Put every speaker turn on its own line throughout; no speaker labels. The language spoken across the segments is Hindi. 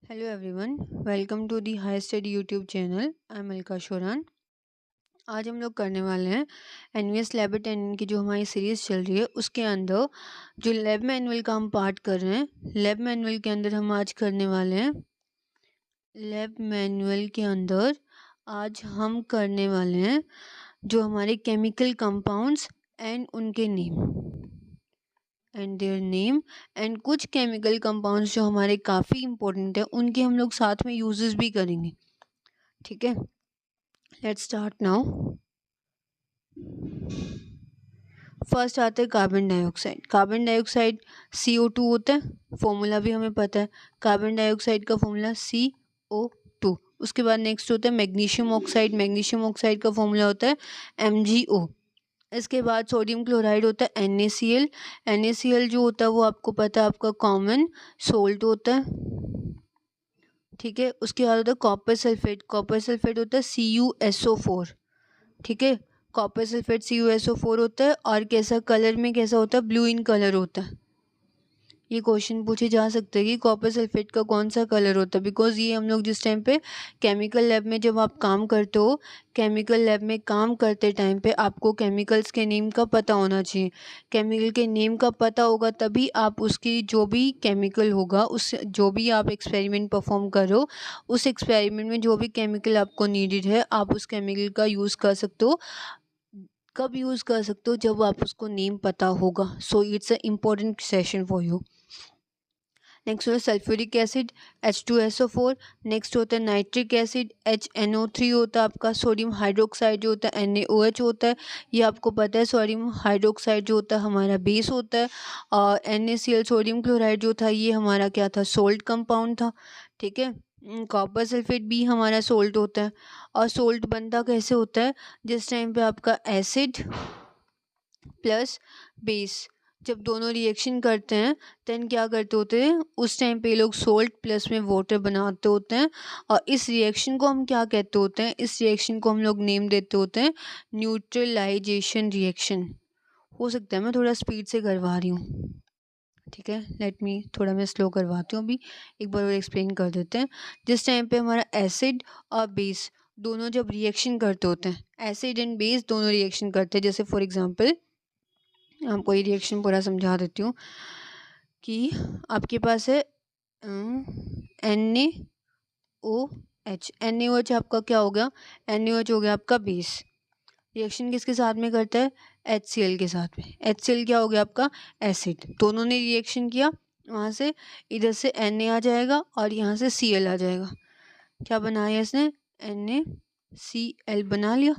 Hello everyone, welcome to the high study YouTube channel. I am Alka Shoran. आज हम लोग करने वाले हैं एनवीएस लैब अटेंडेंट की जो हमारी सीरीज़ चल रही है उसके अंदर जो लैब मैनुअल का हम पार्ट कर रहे हैं। लैब मैनुअल के अंदर हम आज करने वाले हैं लैब मैनुअल के अंदर आज हम करने वाले हैं जो हमारे केमिकल कंपाउंड्स एंड उनके name and their name and कुछ केमिकल कंपाउंड्स जो हमारे काफ़ी इंपॉर्टेंट है उनके हम लोग साथ में यूजेस भी करेंगे। ठीक है, लेट्स स्टार्ट नाउ। फर्स्ट आता है carbon dioxide. Carbon dioxide CO2 होता है, फॉर्मूला भी हमें पता है। कार्बन डाइऑक्साइड का फॉर्मूला CO2। उसके बाद नेक्स्ट होता है मैग्नीशियम ऑक्साइड। मैग्नीशियम ऑक्साइड का फॉर्मूला होता है MgO। इसके बाद सोडियम क्लोराइड होता है NaCl। NaCl जो होता है वो आपको पता है आपका कॉमन सोल्ट होता है। ठीक है, उसके बाद होता है कॉपर सल्फेट। कॉपर सल्फेट होता है CuSO4। ठीक है, कॉपर सल्फेट CuSO4 होता है और कैसा कलर में कैसा होता है, ब्लू इन कलर होता है। ये क्वेश्चन पूछे जा सकते हैं कि कॉपर सल्फेट का कौन सा कलर होता है, बिकॉज ये हम लोग जिस टाइम पे केमिकल लैब में जब आप काम करते हो, केमिकल लैब में काम करते टाइम पे आपको केमिकल्स के नेम का पता होना चाहिए। केमिकल के नेम का पता होगा तभी आप उसकी जो भी केमिकल होगा उस जो भी आप एक्सपेरिमेंट परफॉर्म करो उस एक्सपेरिमेंट में जो भी केमिकल आपको नीडेड है आप उस केमिकल का यूज़ कर सकते हो। कब यूज़ कर सकते हो, जब आप उसको नेम पता होगा। So it's a important session for you. Next होता है सल्फ्यूरिक एसिड H2SO4। नेक्स्ट होता है नाइट्रिक एसिड HNO3 होता है आपका। सोडियम हाइड्रोक्साइड जो होता है NaOH होता है। ये आपको पता है सोडियम हाइड्रोक्साइड जो होता है हमारा बेस होता है। और NaCl सोडियम क्लोराइड जो था ये हमारा क्या था, सोल्ट कंपाउंड था। ठीक है, कॉपर सल्फेट भी हमारा सोल्ट होता है। और सोल्ट बनता कैसे होता है, जिस टाइम पे आपका एसिड प्लस बेस जब दोनों रिएक्शन करते हैं देन क्या करते होते हैं, उस टाइम पे ये लोग सोल्ट प्लस में वाटर बनाते होते हैं। और इस रिएक्शन को हम क्या कहते होते हैं, इस रिएक्शन को हम लोग नेम देते होते हैं न्यूट्रलाइजेशन रिएक्शन। हो सकता है मैं थोड़ा स्पीड से करवा रही हूँ। ठीक है, लेट मी थोड़ा मैं स्लो करवाती हूँ अभी, एक बार और एक्सप्लेन कर देते हैं। जिस टाइम पे हमारा एसिड और बेस दोनों जब रिएक्शन करते होते हैं, एसिड एंड बेस दोनों रिएक्शन करते हैं, जैसे फॉर एग्जांपल आपको ये रिएक्शन पूरा समझा देती हूँ कि आपके पास है NaOH। NaOH आपका क्या हो गया, NaOH हो गया आपका बेस। रिएक्शन किसके साथ में करता है, HCl के साथ में। HCl क्या हो गया आपका एसिड। दोनों ने रिएक्शन किया, वहाँ से इधर से Na आ जाएगा और यहाँ से Cl आ जाएगा। क्या बनाया इसने, NaCl बना लिया।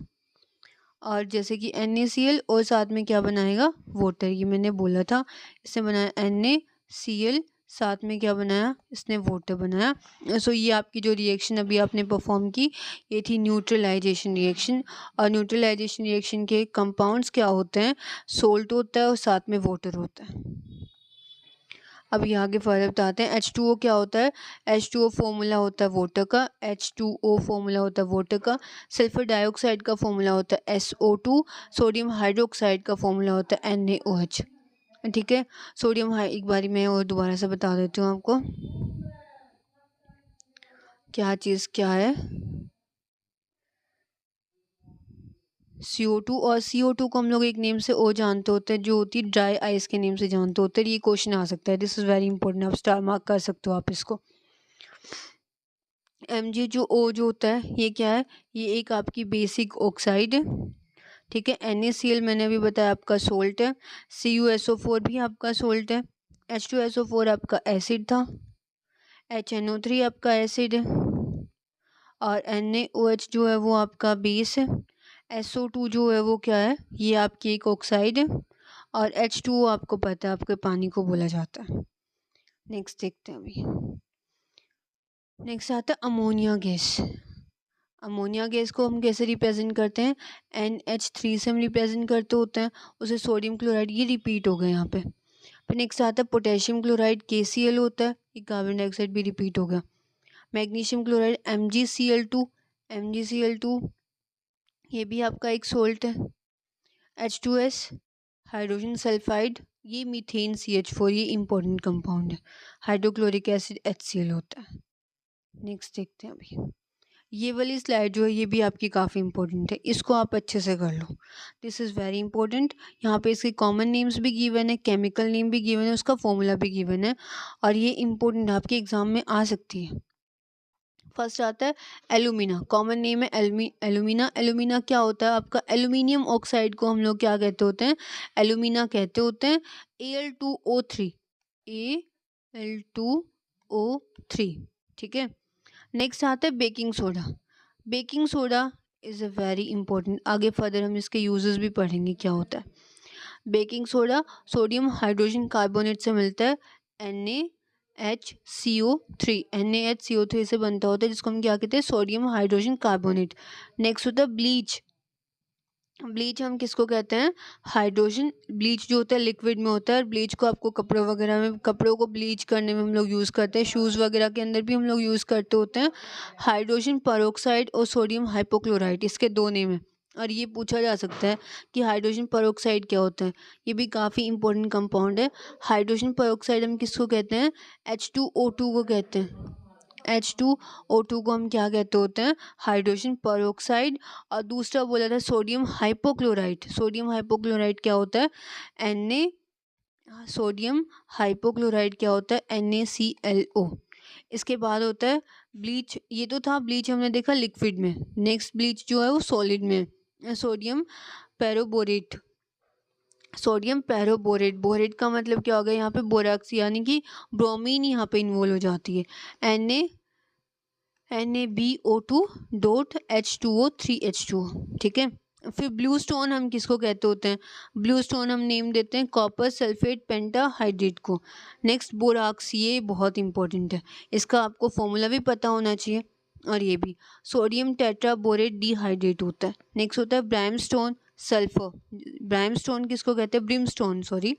और जैसे कि NaCl और साथ में क्या बनाएगा, वाटर। ये मैंने बोला था, इसने बनाया NaCl, साथ में क्या बनाया इसने, वाटर बनाया। सो ये आपकी जो रिएक्शन अभी आपने परफॉर्म की ये थी न्यूट्रलाइजेशन रिएक्शन। और न्यूट्रलाइजेशन रिएक्शन के कंपाउंड्स क्या होते हैं, सोल्ट होता है और साथ में वाटर होता है। अब ये आगे फर्दर बताते हैं। H2O क्या होता है, H2O फॉर्मूला होता है वाटर का। H2O फॉर्मूला होता है वाटर का। सल्फर डाइऑक्साइड का फॉर्मूला होता है SO2। सोडियम हाइड्रोक्साइड का फॉर्मूला होता है NaOH। ठीक है, सोडियम एक बारी मैं और दोबारा से बता देती हूँ आपको क्या चीज़ क्या है। CO2 और CO2 को हम लोग एक नेम से और जानते होते हैं जो होती है ड्राई आइस के नेम से जानते होते हैं। ये क्वेश्चन आ सकता है, दिस इज़ वेरी इंपॉर्टेंट, आप स्टार मार्क कर सकते हो आप इसको। MgO जो होता है ये क्या है, ये एक आपकी बेसिक ऑक्साइड है। ठीक है, NaCl मैंने अभी बताया आपका सोल्ट है। CuSO4 भी आपका सोल्ट है। H2SO4 आपका एसिड था। HNO3 आपका एसिड है। और NaOH जो है वो आपका बेस है। SO2 जो है वो क्या है, ये आपकी एक ऑक्साइड है। और H2O आपको पता है आपके पानी को बोला जाता है। नेक्स्ट देखते हैं अभी। नेक्स्ट आता है अमोनिया गैस। अमोनिया गैस को हम कैसे रिप्रेजेंट करते हैं, NH3 से हम रिप्रेजेंट करते होते हैं उसे। सोडियम क्लोराइड ये रिपीट हो गया यहाँ पे। फिर नेक्स्ट आता है पोटेशियम क्लोराइड KCl होता है, ये कार्बन डाइऑक्साइड भी रिपीट हो गया। Magnesium chloride MgCl2। MgCl2 ये भी आपका एक सोल्ट है। H2S हाइड्रोजन सल्फाइड, ये मीथेन CH4, ये इंपॉर्टेंट कंपाउंड है। हाइड्रोक्लोरिक एसिड HCl होता है। नेक्स्ट देखते हैं अभी। ये वाली स्लाइड जो है ये भी आपकी काफ़ी इंपॉर्टेंट है, इसको आप अच्छे से कर लो। This is very important. यहाँ पे इसके कॉमन नेम्स भी गिवन है, केमिकल नेम भी गिवन है, उसका फॉर्मूला भी गिवन है और ये इंपॉर्टेंट आपके एग्जाम में आ सकती है। फर्स्ट आता है एलुमिना, कॉमन नेम है एलुमिना। एलुमिना क्या होता है आपका? एल्यूमिनियम ऑक्साइड को हम लोग क्या कहते होते हैं? एलुमिना कहते होते हैं। Al2O3, Al2O3, ठीक है। नेक्स्ट आता है baking soda. Baking soda is a very important, आगे फर्दर हम इसके यूजेस भी पढ़ेंगे क्या होता है। Baking soda sodium hydrogen carbonate से मिलता है, NaHCO3, NaHCO3 से बनता होता है, जिसको हम क्या कहते हैं? Sodium hydrogen carbonate. नेक्स्ट होता है ब्लीच। ब्लीच हम किसको कहते हैं? हाइड्रोजन। ब्लीच जो होता है लिक्विड में होता है, और ब्लीच को आपको कपड़ों वगैरह में, कपड़ों को ब्लीच करने में हम लोग यूज़ करते हैं, शूज़ वगैरह के अंदर भी हम लोग यूज़ करते होते हैं। हाइड्रोजन पेरोक्साइड और सोडियम हाइपोक्लोराइट, इसके दो नेम हैं। और ये पूछा जा सकता है कि हाइड्रोजन पेरोक्साइड क्या होता है। ये भी काफ़ी इंपॉर्टेंट कंपाउंड है। हाइड्रोजन पेरोक्साइड हम किसको कहते हैं? H2O2 को कहते हैं। H2O2 को हम क्या कहते होते हैं? Hydrogen peroxide. और दूसरा बोला था सोडियम हाइपोक्लोराइट। सोडियम हाइपोक्लोराइट क्या होता है? Na, सोडियम हाइपोक्लोराइट क्या होता है? NaClO। इसके बाद होता है ब्लीच। ये तो था ब्लीच, हमने देखा लिक्विड में। नेक्स्ट ब्लीच जो है वो सॉलिड में, सोडियम पेरोबोरेट। सोडियम पेरोबोरेट, बोरेट का मतलब क्या हो गया यहाँ पे? बोराक्स, यानी कि ब्रोमीन यहाँ पे इन्वॉल्व हो जाती है। NaBO2.H2O3H2O, ठीक है। फिर ब्लू स्टोन हम किसको कहते होते हैं? ब्लू स्टोन हम नेम देते हैं कॉपर सल्फेट पेंटाहाइड्रेट को। नेक्स्ट बोराक्स, ये बहुत इंपॉर्टेंट है, इसका आपको फॉर्मूला भी पता होना चाहिए। और ये भी सोडियम टेट्राबोरेट डिहाइड्रेट होता है। नेक्स्ट होता है ब्राइमस्टोन सल्फर। ब्राइमस्टोन किसको कहते हैं? ब्रिमस्टोन, सॉरी,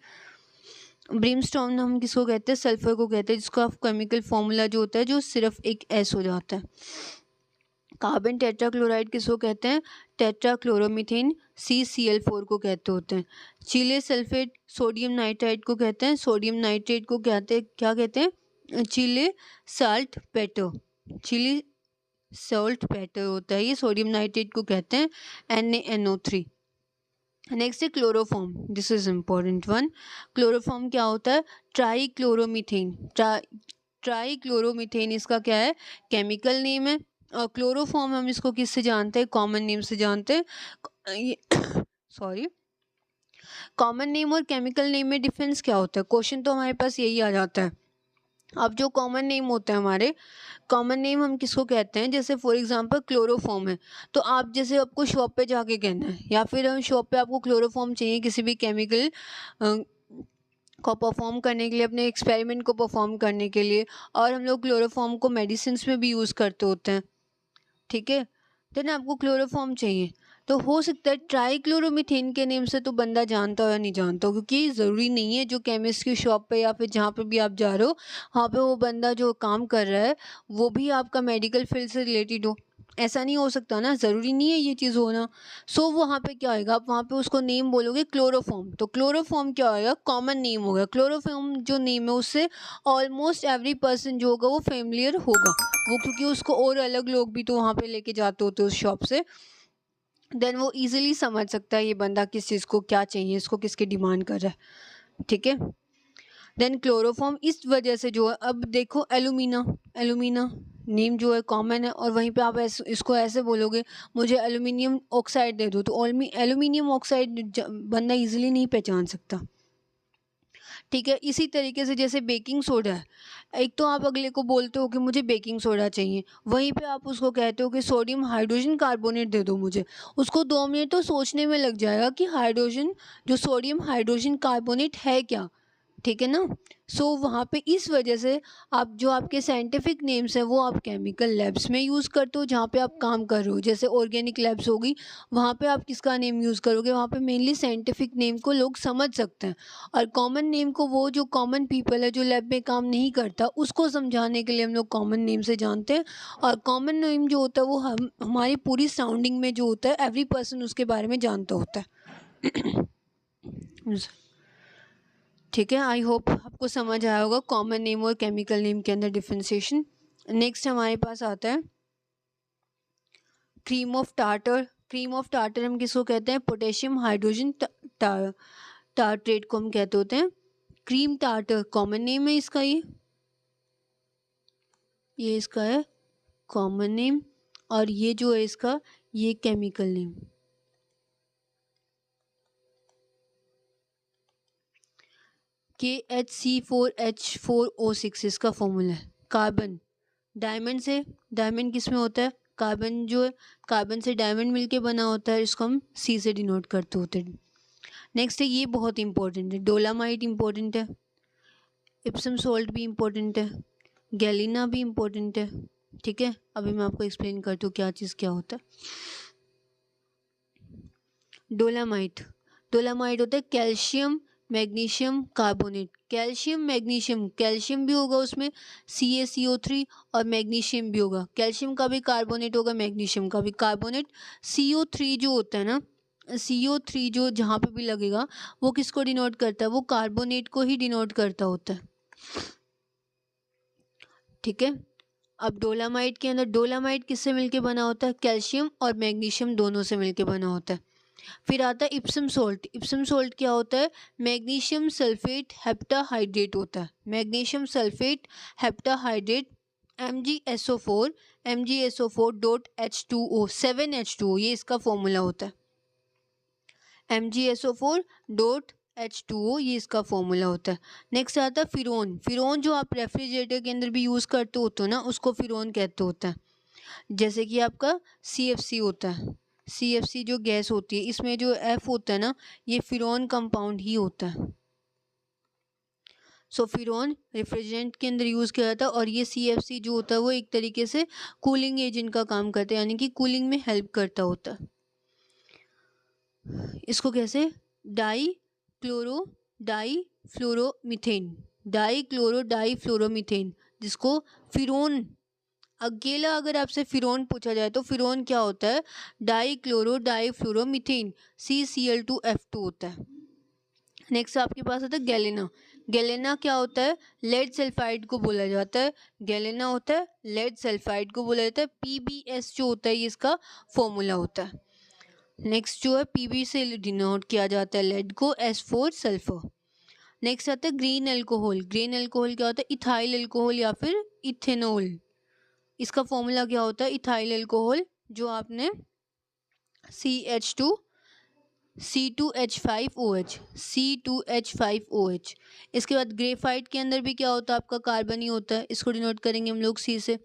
ब्रिमस्टोन हम किसको कहते हैं? सल्फर को कहते हैं, जिसका केमिकल फॉर्मूला जो होता है जो सिर्फ एक एस हो जाता है। कार्बन टेट्राक्लोराइड किसको कहते हैं? टेट्राक्लोरोमीथेन CCl4 को कहते होते हैं। चिले सल्फेट सोडियम नाइट्राइड को कहते हैं। सोडियम नाइट्रेट को क्या कहते हैं? चिले साल्ट पेटर। चिली सॉल्ट पेटर होता है ये, सोडियम नाइट्रेट को कहते हैं NaNO3। नेक्स्ट है chloroform, this is important one. Chloroform क्या होता है? ट्राईक्लोरोमीथेन। ट्राईक्लोरोमीथेन इसका क्या है? केमिकल नेम है। और क्लोरोफॉर्म हम इसको किससे जानते हैं? कॉमन नेम से जानते हैं। सॉरी, कॉमन नेम और केमिकल नेम में डिफरेंस क्या होता है? क्वेश्चन तो हमारे पास यही आ जाता है। अब जो कॉमन नेम होते हैं हमारे, कॉमन नेम हम किसको कहते हैं? जैसे फॉर एग्जांपल क्लोरोफॉर्म है, तो आप जैसे आपको शॉप पे जाके कहना है, या फिर हम शॉप पे आपको क्लोरोफॉर्म चाहिए किसी भी केमिकल को परफॉर्म करने के लिए, अपने एक्सपेरिमेंट को परफॉर्म करने के लिए, और हम लोग क्लोरोफॉर्म को मेडिसिन में भी यूज़ करते होते हैं, ठीक है। देन आपको क्लोरोफॉर्म चाहिए, तो हो सकता है ट्राईक्लोरोमीथेन के नेम से तो बंदा जानता हो या नहीं जानता हो, क्योंकि ज़रूरी नहीं है जो केमिस्ट की शॉप पे या फिर जहाँ पे भी आप जा रहे हो वहाँ पे वो बंदा जो काम कर रहा है वो भी आपका मेडिकल फील्ड से रिलेटेड हो। ऐसा नहीं हो सकता ना, ज़रूरी नहीं है ये चीज़ होना। सो वहाँ पे क्या होएगा, आप वहाँ पे उसको नेम बोलोगे क्लोरोफॉर्म, तो क्लोरोफॉर्म क्या होएगा? कॉमन नेम होगा। क्लोरोफॉर्म जो नेम है उससे ऑलमोस्ट एवरी पर्सन जो होगा वो फेमिलियर होगा वो, क्योंकि उसको और अलग लोग भी तो वहाँ पे लेके जाते होते उस शॉप से। देन वो इजीली समझ सकता है ये बंदा किस चीज़ को क्या चाहिए, इसको किसकी डिमांड कर रहा है, ठीक है। देन क्लोरोफॉर्म इस वजह से जो है, अब देखो एलुमिना, एलुमिना नेम जो है कॉमन है, और वहीं पे आप इसको ऐसे बोलोगे मुझे एल्यूमिनियम ऑक्साइड दे दो, तो एल्यूमिनियम ऑक्साइड बंदा इजीली नहीं पहचान सकता, ठीक है। इसी तरीके से जैसे बेकिंग सोडा है, एक तो आप अगले को बोलते हो कि मुझे बेकिंग सोडा चाहिए, वहीं पे आप उसको कहते हो कि सोडियम हाइड्रोजन कार्बोनेट दे दो मुझे, उसको 2 मिनट तो सोचने में लग जाएगा कि हाइड्रोजन, जो सोडियम हाइड्रोजन कार्बोनेट है क्या, ठीक है ना। सो वहाँ पे इस वजह से आप जो आपके साइंटिफिक नेम्स हैं वो आप केमिकल लैब्स में यूज़ करते हो जहाँ पे आप काम कर रहे हो, जैसे ऑर्गेनिक लैब्स होगी वहाँ पे आप किसका नेम यूज़ करोगे? वहाँ पे मेनली साइंटिफिक नेम को लोग समझ सकते हैं, और कॉमन नेम को वो जो कॉमन पीपल है जो लैब में काम नहीं करता उसको समझाने के लिए हम लोग कॉमन नेम से जानते हैं। और कॉमन नेम जो होता है वो हमारी पूरी सराउंडिंग में जो होता है एवरी पर्सन उसके बारे में जानता होता है। ठीक है, आई होप आपको समझ आया होगा कॉमन नेम और केमिकल नेम के अंदर डिफ्रेंसिएशन। नेक्स्ट हमारे पास आता है cream of tartar. Cream of tartar हम किसको कहते हैं? पोटेशियम हाइड्रोजन टार्ट्रेट को हम कहते होते हैं क्रीम टार्टर। कॉमन नेम है इसका, ये इसका है कॉमन नेम, और ये जो है इसका ये केमिकल नेम। KHC4H4O6 इसका फॉर्मूला है। कार्बन डायमंड से, डायमंड किस में होता है? कार्बन जो है कार्बन से डायमंड मिलके बना होता है, इसको हम C से डिनोट करते होते हैं। नेक्स्ट है, ये बहुत इंपॉर्टेंट है, डोलामाइट इंपॉर्टेंट है, इप्सम सॉल्ट भी इंपॉर्टेंट है, गैलिना भी इंपॉर्टेंट है। ठीक है, अभी मैं आपको एक्सप्लेन करती हूँ क्या चीज़ क्या होता है। डोलामाइट, डोलामाइट होता है calcium magnesium carbonate. Calcium magnesium, calcium भी होगा उसमें CaCO3 और मैग्नीशियम भी होगा। कैल्शियम का भी कार्बोनेट होगा, मैग्नीशियम का भी कार्बोनेट। CO3 जो होता है ना, CO3 जो जहाँ पे भी लगेगा वो किसको डिनोट करता है? वो कार्बोनेट को ही डिनोट करता होता है। ठीक है, अब डोलामाइट के अंदर, डोलामाइट किससे मिलके बना होता है? कैल्शियम और मैग्नीशियम दोनों से मिलके बना होता है। फिर आता है इप्सम सॉल्ट। इप्सम सॉल्ट क्या होता है? मैग्नीशियम सल्फेट हेप्टाहाइड्रेट होता है। Magnesium sulphate heptahydrate MgSO4 MgSO4.H2O 7H2O, ये इसका फॉर्मूला होता है। MgSO4.H2O ये इसका फॉर्मूला होता है। नेक्स्ट आता है फिरोन। फिरोन जो आप रेफ्रिजरेटर के अंदर भी यूज़ करते होते हो ना, उसको फिरोन कहते होता है। जैसे कि आपका CFC होता है, CFC जो गैस होती है, इसमें जो F होता है ना, ये फिरोन कंपाउंड ही होता है। सो फिरोन रेफ्रिजरेंट के अंदर यूज़ किया जाता है, और ये CFC जो होता है वो एक तरीके से कूलिंग एजेंट का काम करता है, यानी कि कूलिंग में हेल्प करता होता है। इसको कैसे? डाई फ्लोरोमीथेन, जिसको फिरोन, अकेला अगर आपसे फिरोन पूछा जाए तो फिरोन क्या होता है? डाईफ्लोरोमीथेन CCl2F2 होता है। नेक्स्ट आपके पास आता है गैलेना। गैलेना क्या होता है? लेड सल्फाइड को बोला जाता है। गैलेना होता है लेड सल्फाइड को बोला जाता है। PbS जो होता है ये इसका फॉर्मूला होता है। नेक्स्ट जो है Pb से डिनोट किया जाता है लेड को, S4 सल्फर। नेक्स्ट आता है ग्रीन अल्कोहल। ग्रीन अल्कोहल क्या होता है? इथाइल अल्कोहल या फिर इथेनॉल। इसका फॉर्मूला क्या होता है? इथाइल अल्कोहल जो आपने C2H5OH। इसके बाद ग्रेफाइट के अंदर भी क्या होता है? आपका कार्बन ही होता है, इसको डिनोट करेंगे हम लोग C से।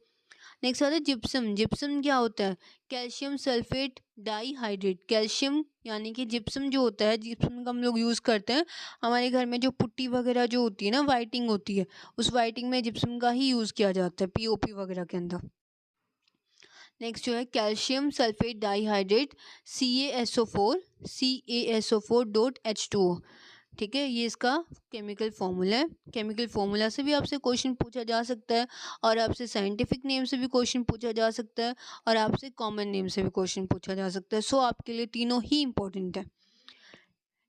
नेक्स्ट आता है जिप्सम। जिप्सम क्या होता है? Calcium sulphate dihydrate. कैल्शियम यानी कि जिप्सम जो होता है, जिप्सम का हम लोग यूज़ करते हैं हमारे घर में, जो पुट्टी वगैरह जो होती है ना, वाइटिंग होती है, उस वाइटिंग में जिप्सम का ही यूज़ किया जाता है POP वगैरह के अंदर। नेक्स्ट जो है कैल्शियम सल्फेट डाईहाइड्रेट CaSO4.H2O। ठीक है, ये इसका केमिकल फॉर्मूला है। केमिकल फॉर्मूला से भी आपसे क्वेश्चन पूछा जा सकता है, और आपसे साइंटिफिक नेम से भी क्वेश्चन पूछा जा सकता है, और आपसे कॉमन नेम से भी क्वेश्चन पूछा जा सकता है। सो आपके लिए तीनों ही इंपॉर्टेंट है।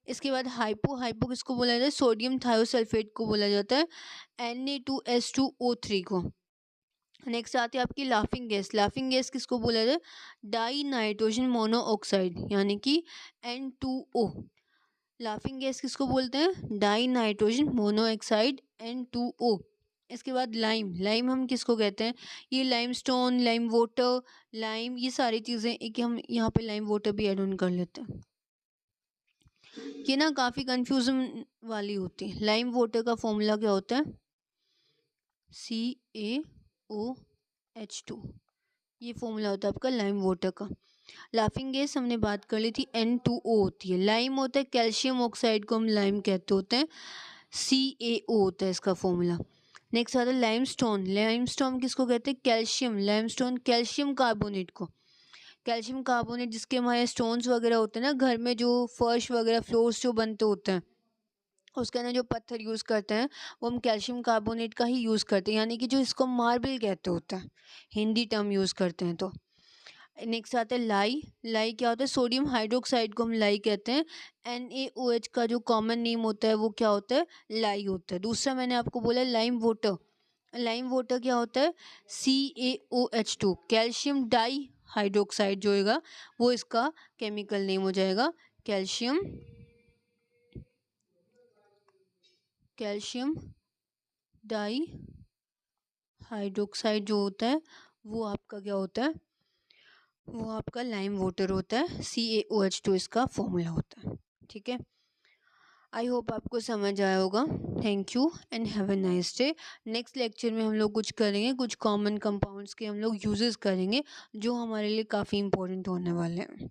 इसके बाद हाइपो किसको बोला जाता है? सोडियम थायोसल्फेट को बोला जाता है, Na2S2O3 को। नेक्स्ट आती है आपकी लाफिंग गैस। लाफिंग गैस किसको बोला जाए? डाई नाइट्रोजन मोनोऑक्साइड यानी कि N2O। लाफिंग गैस किसको बोलते हैं? Die nitrogen monoxide N2O। इसके बाद लाइम। लाइम हम किसको कहते हैं? ये लाइमस्टोन, लाइम वाटर, लाइम, ये सारी चीज़ें एक, हम यहाँ पे लाइम वाटर भी एड ऑन कर लेते हैं। ये ना काफ़ी कंफ्यूजन वाली होती है। लाइम वाटर का फॉर्मूला क्या होता है? CaOH2, ये फॉर्मूला होता है आपका लाइम वाटर का। लाफिंग गैस हमने बात कर ली थी, N2O होती है। लाइम होता है कैल्शियम ऑक्साइड को हम लाइम कहते होते हैं, CaO होता है इसका फॉर्मूला। नेक्स्ट आता है लाइमस्टोन। लाइमस्टोन किसको कहते हैं? कैल्शियम, लाइमस्टोन कैल्शियम कार्बोनेट को। कैल्शियम कार्बोनेट जिसके हमारे स्टोन्स वगैरह होते हैं ना घर में, जो फर्श वगैरह फ्लोर्स जो बनते होते हैं, उसके अंदर जो पत्थर यूज़ करते हैं वो हम कैल्शियम कार्बोनेट का ही यूज़ करते हैं, यानी कि जो इसको मार्बल कहते होते हैं, हिंदी टर्म यूज़ करते हैं। तो नेक्स्ट आता है लाई। लाई क्या होता है? सोडियम हाइड्रोक्साइड को हम लाई कहते हैं। NaOH का जो कॉमन नेम होता है वो क्या होता है? लाई होता है। दूसरा मैंने आपको बोला लाइम वाटर। लाइम वाटर क्या होता है, CaOH2, कैल्शियम डाई हाइड्रोक्साइड जो होगा वो इसका केमिकल नेम हो जाएगा। कैल्शियम डाई हाइड्रोक्साइड जो होता है वो आपका क्या होता है, वो आपका लाइम वाटर होता है। CaOH2 इसका फॉर्मूला होता है। ठीक है, आई होप आपको समझ आया होगा। Thank you and have a nice day. Next lecture में हम लोग कुछ करेंगे, कुछ कॉमन कंपाउंड्स के हम लोग यूजेस करेंगे जो हमारे लिए काफ़ी इंपॉर्टेंट होने वाले हैं।